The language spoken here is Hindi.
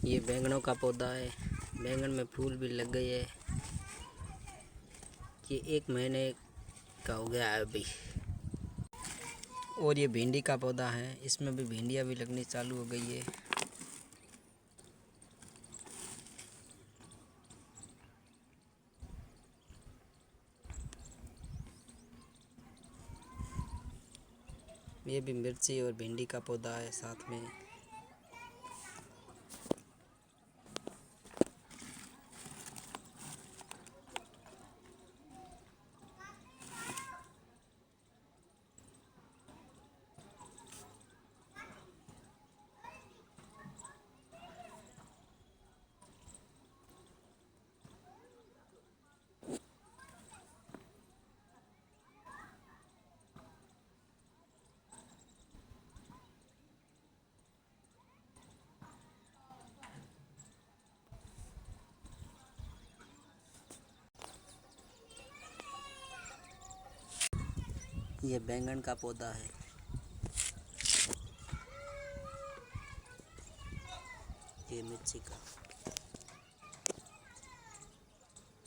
ये बैंगनों का पौधा है। बैंगन में फूल भी लग गए है। ये 1 महीने का हो गया है अभी। और ये भिंडी का पौधा है, इसमें भी भिंडियाँ भी लगनी चालू हो गई है। ये भी मिर्ची और भिंडी का पौधा है साथ में। ये बैंगन का पौधा है। ये मिर्ची का।